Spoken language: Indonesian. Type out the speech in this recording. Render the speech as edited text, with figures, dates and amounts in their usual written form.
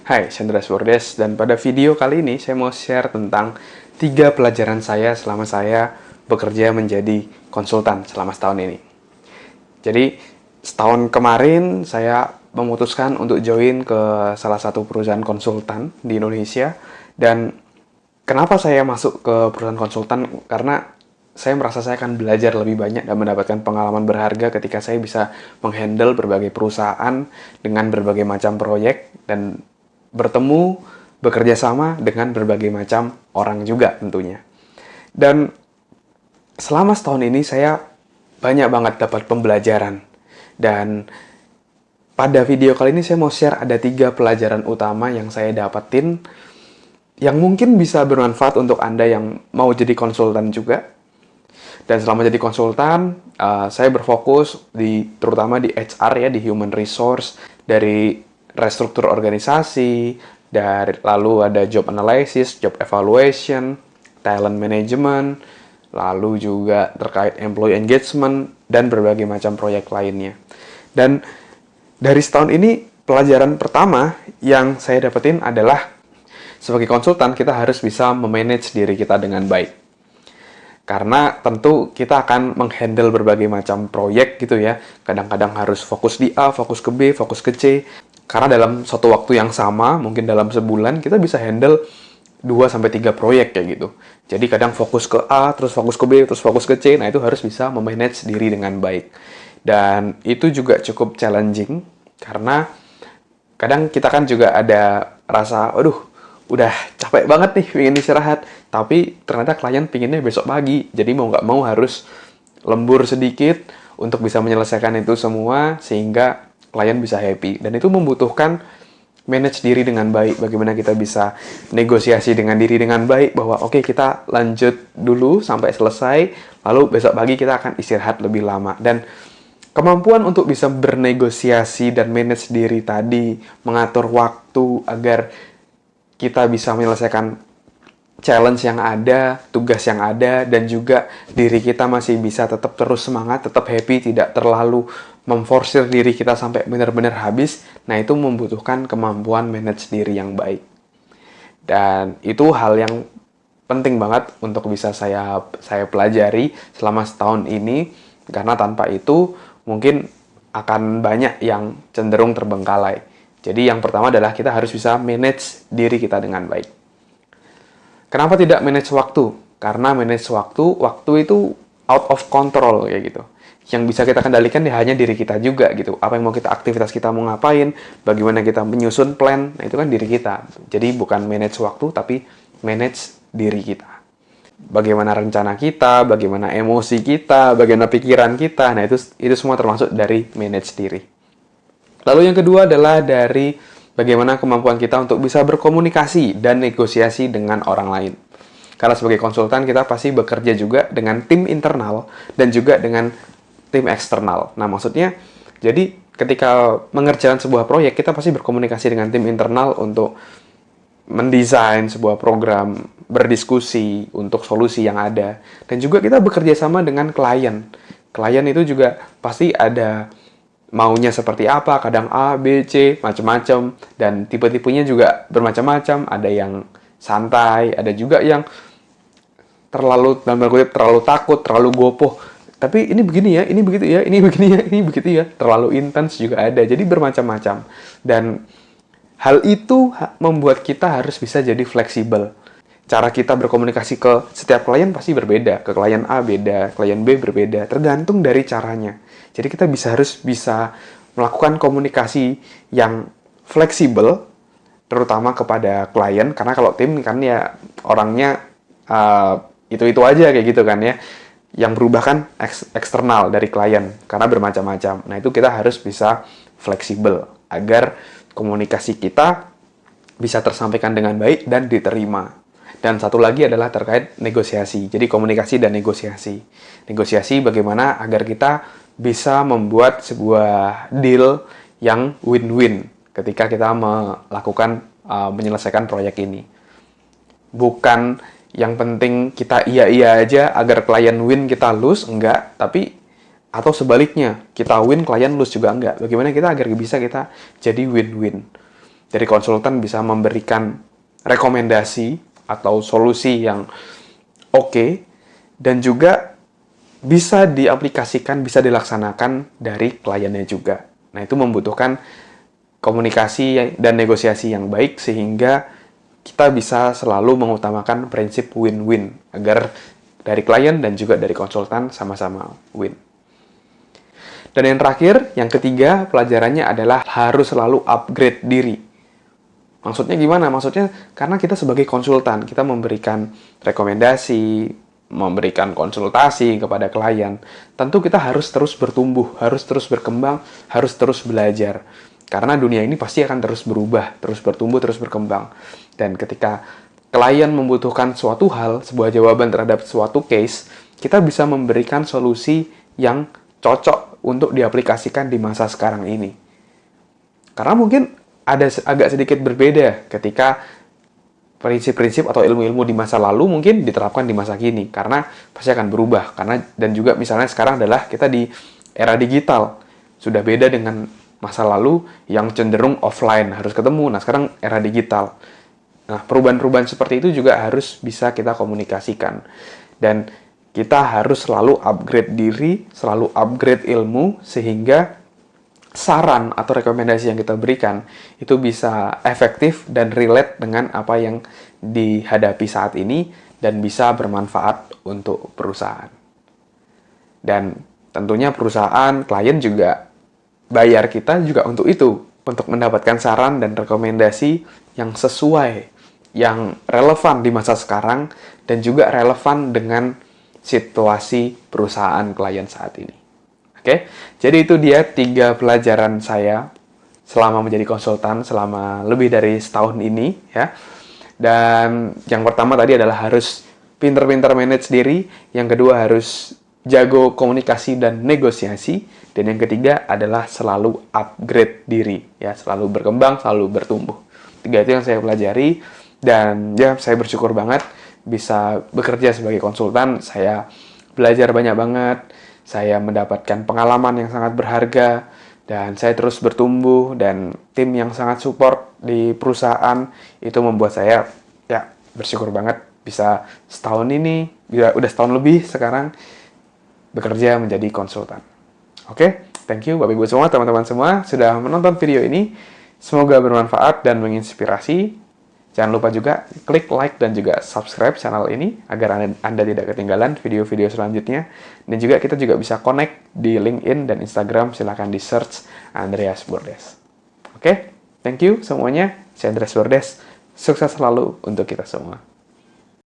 Hai, Chandra Swordes, dan pada video kali ini saya mau share tentang 3 pelajaran saya selama saya bekerja menjadi konsultan selama setahun ini. Jadi, setahun kemarin saya memutuskan untuk join ke salah satu perusahaan konsultan di Indonesia. Dan kenapa saya masuk ke perusahaan konsultan? Karena saya merasa saya akan belajar lebih banyak dan mendapatkan pengalaman berharga ketika saya bisa menghandle berbagai perusahaan dengan berbagai macam proyek dan bertemu, bekerja sama dengan berbagai macam orang juga tentunya. Dan selama setahun ini saya banyak banget dapat pembelajaran. Dan pada video kali ini saya mau share ada 3 pelajaran utama yang saya dapatin yang mungkin bisa bermanfaat untuk Anda yang mau jadi konsultan juga. Dan selama jadi konsultan, saya berfokus terutama di HR ya, di human resource, dari restruktur organisasi, lalu ada job analysis, job evaluation, talent management, lalu juga terkait employee engagement, dan berbagai macam proyek lainnya. Dan dari setahun ini, pelajaran pertama yang saya dapetin adalah sebagai konsultan kita harus bisa memanage diri kita dengan baik. Karena tentu kita akan menghandle berbagai macam proyek gitu ya. Kadang-kadang harus fokus di A, fokus ke B, fokus ke C. Karena dalam suatu waktu yang sama, mungkin dalam sebulan, kita bisa handle 2-3 proyek kayak gitu. Jadi kadang fokus ke A, terus fokus ke B, terus fokus ke C. Nah, itu harus bisa memanage diri dengan baik. Dan itu juga cukup challenging, karena kadang kita kan juga ada rasa, aduh, udah capek banget nih, pengen istirahat. Tapi ternyata klien pinginnya besok pagi. Jadi mau nggak mau harus lembur sedikit untuk bisa menyelesaikan itu semua, sehingga klien bisa happy. Dan itu membutuhkan manage diri dengan baik. Bagaimana kita bisa negosiasi dengan diri dengan baik, bahwa oke, kita lanjut dulu sampai selesai, lalu besok pagi kita akan istirahat lebih lama. Dan kemampuan untuk bisa bernegosiasi dan manage diri tadi, mengatur waktu agar kita bisa menyelesaikan challenge yang ada, tugas yang ada, dan juga diri kita masih bisa tetap terus semangat, tetap happy, tidak terlalu memforsir diri kita sampai benar-benar habis. Nah, itu membutuhkan kemampuan manage diri yang baik. Dan itu hal yang penting banget untuk bisa saya pelajari selama setahun ini, karena tanpa itu mungkin akan banyak yang cenderung terbengkalai. Jadi yang pertama adalah kita harus bisa manage diri kita dengan baik. Kenapa tidak manage waktu? Karena manage waktu itu out of control kayak gitu. Yang bisa kita kendalikan ya hanya diri kita juga gitu. Apa yang mau kita, aktivitas kita mau ngapain, bagaimana kita menyusun plan, nah itu kan diri kita. Jadi bukan manage waktu, tapi manage diri kita. Bagaimana rencana kita, bagaimana emosi kita, bagaimana pikiran kita, nah itu semua termasuk dari manage diri. Lalu yang kedua adalah dari bagaimana kemampuan kita untuk bisa berkomunikasi dan negosiasi dengan orang lain. Karena sebagai konsultan kita pasti bekerja juga dengan tim internal dan juga dengan tim eksternal. Nah, maksudnya, jadi ketika mengerjakan sebuah proyek, kita pasti berkomunikasi dengan tim internal untuk mendesain sebuah program, berdiskusi untuk solusi yang ada. Dan juga kita bekerja sama dengan klien. Klien itu juga pasti ada maunya seperti apa, kadang A, B, C, macam-macam. Dan tipe-tipenya juga bermacam-macam. Ada yang santai, ada juga yang terlalu takut, terlalu gopoh. Tapi ini begini ya, ini begitu ya, ini begini ya, ini begitu ya. Terlalu intens juga ada. Jadi bermacam-macam. Dan hal itu membuat kita harus bisa jadi fleksibel. Cara kita berkomunikasi ke setiap klien pasti berbeda. Ke klien A beda, klien B berbeda. Tergantung dari caranya. Jadi kita harus bisa melakukan komunikasi yang fleksibel, terutama kepada klien. Karena kalau tim kan ya orangnya itu-itu aja kayak gitu kan ya. Yang berubah kan eksternal dari klien, karena bermacam-macam. Nah, itu kita harus bisa fleksibel agar komunikasi kita bisa tersampaikan dengan baik dan diterima. Dan satu lagi adalah terkait negosiasi. Jadi komunikasi dan negosiasi. Negosiasi bagaimana agar kita bisa membuat sebuah deal yang win-win ketika kita menyelesaikan proyek ini. Bukan yang penting kita iya-iya aja agar klien win kita lose, enggak. Tapi Atau sebaliknya, kita win, klien lose juga enggak. Bagaimana kita agar bisa kita jadi win-win. dari konsultan bisa memberikan rekomendasi atau solusi yang oke, dan juga bisa diaplikasikan, bisa dilaksanakan dari kliennya juga. Nah, itu membutuhkan komunikasi dan negosiasi yang baik sehingga kita bisa selalu mengutamakan prinsip win-win agar dari klien dan juga dari konsultan sama-sama win. Dan yang terakhir, yang ketiga, pelajarannya adalah harus selalu upgrade diri. Maksudnya gimana? Maksudnya karena kita sebagai konsultan, kita memberikan rekomendasi, memberikan konsultasi kepada klien. Tentu kita harus terus bertumbuh, harus terus berkembang, harus terus belajar. Karena dunia ini pasti akan terus berubah, terus bertumbuh, terus berkembang. Dan ketika klien membutuhkan suatu hal, sebuah jawaban terhadap suatu case, kita bisa memberikan solusi yang cocok untuk diaplikasikan di masa sekarang ini. Karena mungkin ada agak sedikit berbeda ketika prinsip-prinsip atau ilmu-ilmu di masa lalu mungkin diterapkan di masa kini, karena pasti akan berubah. Dan juga misalnya sekarang adalah kita di era digital, sudah beda dengan masa lalu yang cenderung offline, harus ketemu. Nah, sekarang era digital. Nah, perubahan-perubahan seperti itu juga harus bisa kita komunikasikan. Dan kita harus selalu upgrade diri, selalu upgrade ilmu, sehingga saran atau rekomendasi yang kita berikan itu bisa efektif dan relate dengan apa yang dihadapi saat ini dan bisa bermanfaat untuk perusahaan. Dan tentunya perusahaan, klien juga bayar kita juga untuk itu, untuk mendapatkan saran dan rekomendasi yang sesuai, yang relevan di masa sekarang, dan juga relevan dengan situasi perusahaan klien saat ini. Oke, jadi itu dia 3 pelajaran saya selama menjadi konsultan selama lebih dari setahun ini, ya. Dan yang pertama tadi adalah harus pinter-pinter manage diri, yang kedua harus jago komunikasi dan negosiasi, dan yang ketiga adalah selalu upgrade diri, ya, selalu berkembang, selalu bertumbuh. 3 itu yang saya pelajari, dan ya saya bersyukur banget bisa bekerja sebagai konsultan. Saya belajar banyak banget, saya mendapatkan pengalaman yang sangat berharga, dan saya terus bertumbuh, dan tim yang sangat support di perusahaan itu membuat saya ya bersyukur banget bisa setahun ini, udah setahun lebih sekarang bekerja menjadi konsultan. Oke, thank you Bapak Ibu semua, teman-teman semua sudah menonton video ini. Semoga bermanfaat dan menginspirasi. Jangan lupa juga klik like dan juga subscribe channel ini agar Anda tidak ketinggalan video-video selanjutnya. Dan juga kita juga bisa connect di LinkedIn dan Instagram, silahkan di search Andreas Bordes. Oke, thank you semuanya. Saya Andreas Bordes. Sukses selalu untuk kita semua.